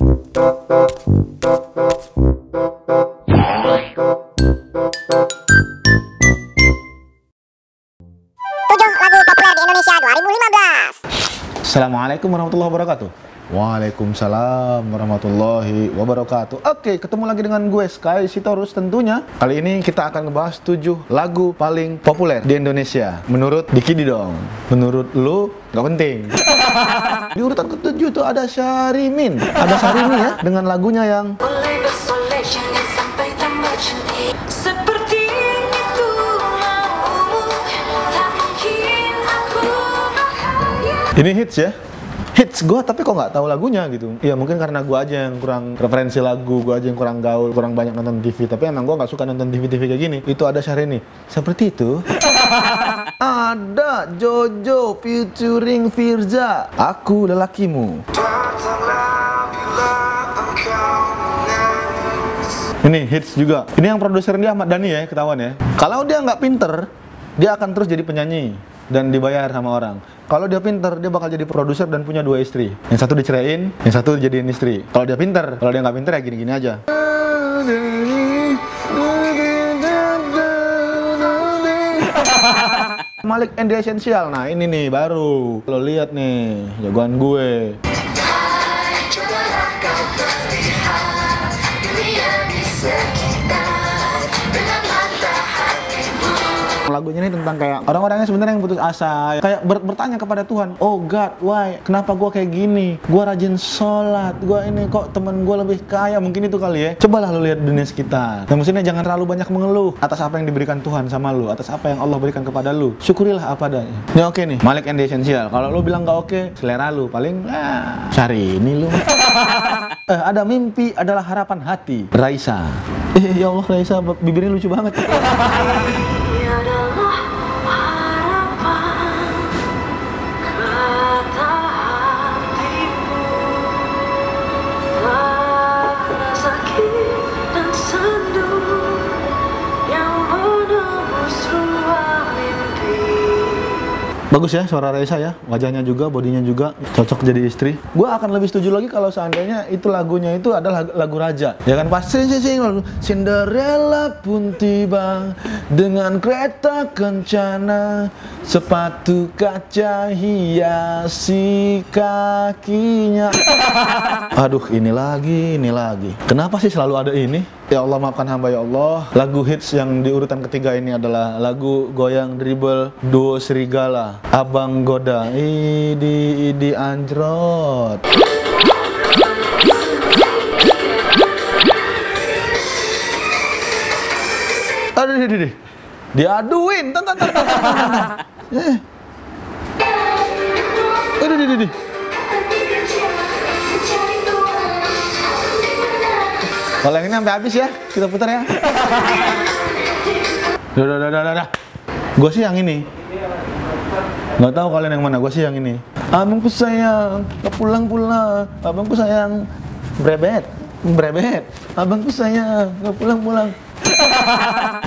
Lagu populer di Indonesia 2015. Assalamualaikum warahmatullahi wabarakatuh. Waalaikumsalam warahmatullahi wabarakatuh. Oke, ketemu lagi dengan gue Sky Sitorus tentunya. Kali ini kita akan ngebahas 7 lagu paling populer di Indonesia menurut Dikidi dong. Menurut lu gak penting. Di urutan ke-7 tuh ada Syahrini. Ada Syahrini ya dengan lagunya yang ini hits ya. Hits gue tapi kok nggak tahu lagunya gitu. Ya mungkin karena gue aja yang kurang referensi lagu, gue aja yang kurang gaul, kurang banyak nonton TV. Tapi emang gue nggak suka nonton TV-TV kayak gini. Itu ada Syahrini. Seperti itu. Ada Jojo featuring Firza. Aku lelakimu. Ini hits juga. Ini yang produser dia Ahmad Dhani ya, ketahuan ya. Kalau dia nggak pinter, dia akan terus jadi penyanyi dan dibayar sama orang. Kalau dia pinter, dia bakal jadi produser dan punya 2 istri. Yang satu diceraiin, yang satu jadiin istri. Kalau dia pinter, kalau dia nggak pinter ya gini-gini aja. Malik and the Essential. Nah ini nih baru. Lo lihat nih, jagoan gue. Lagunya ini tentang kayak orang-orangnya sebenarnya yang putus asa, kayak bertanya kepada Tuhan, oh God, why? Kenapa gue kayak gini? Gue rajin sholat, gue ini kok temen gue lebih kaya, mungkin itu kali ya. Cobalah lu lihat dunia sekitar. Dan maksudnya jangan terlalu banyak mengeluh atas apa yang diberikan Tuhan sama lu, atas apa yang Allah berikan kepada lu. Syukurilah apa adanya. Ini oke nih, Malik and the Essential. Kalau lu bilang nggak oke, selera lu paling Syahrini lu. Ada mimpi adalah harapan hati. Raisa. Ya Allah Raisa, bibirnya lucu banget. Bagus ya suara Raisa ya, wajahnya juga, bodinya juga cocok jadi istri. Gua akan lebih setuju lagi kalau seandainya itu lagunya itu adalah lagu raja. Ya kan pasti sing Cinderella pun tiba dengan kereta kencana, sepatu kaca hiasi kakinya. Aduh, ini lagi. Kenapa sih selalu ada ini? Ya Allah maafkan hamba ya Allah. Lagu hits yang di urutan ketiga ini adalah lagu goyang dribble duo Serigala, Abang Goda, Idi anjrot. Aduh, diaduin, Aduh. Kalau yang ini sampai habis ya, kita putar ya. Udah. Gue sih yang ini. Nggak tahu kalian yang mana, gue sih yang ini. Abangku sayang, pulang. Abangku sayang, brebet. Abangku sayang, pulang.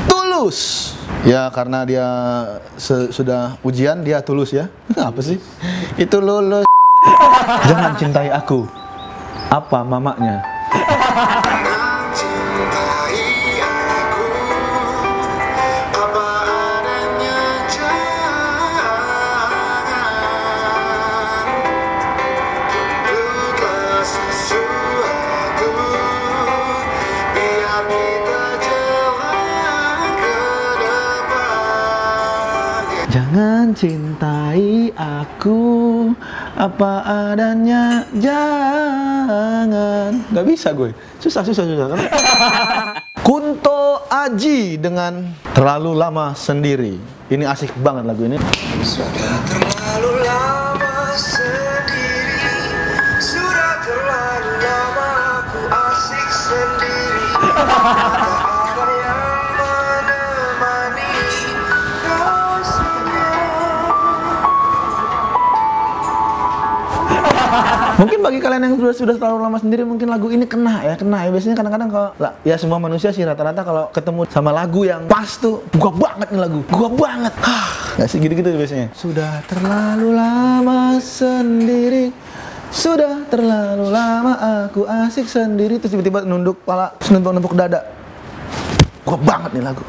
Tulus. Ya karena dia sudah ujian, dia tulus ya. Apa sih? Itu lulus. Jangan cintai aku. Apa mamanya? Jangan cintai aku apa adanya, jangan. Gak bisa gue, susah kan? Kunto Aji dengan Terlalu Lama Sendiri. Ini asik banget lagu ini. Sudah terlalu lama sendiri, sudah terlalu lama aku asik sendiri. Mungkin bagi kalian yang sudah terlalu lama sendiri, mungkin lagu ini kena ya. Biasanya kadang-kadang kalau ya semua manusia sih rata-rata kalau ketemu sama lagu yang pas tuh, gua banget nih lagu, gua banget. Nggak sih gitu biasanya. Sudah terlalu lama sendiri, Sudah terlalu lama aku asik sendiri. Terus tiba-tiba nunduk kepala, nunduk dada. Gua banget nih lagu.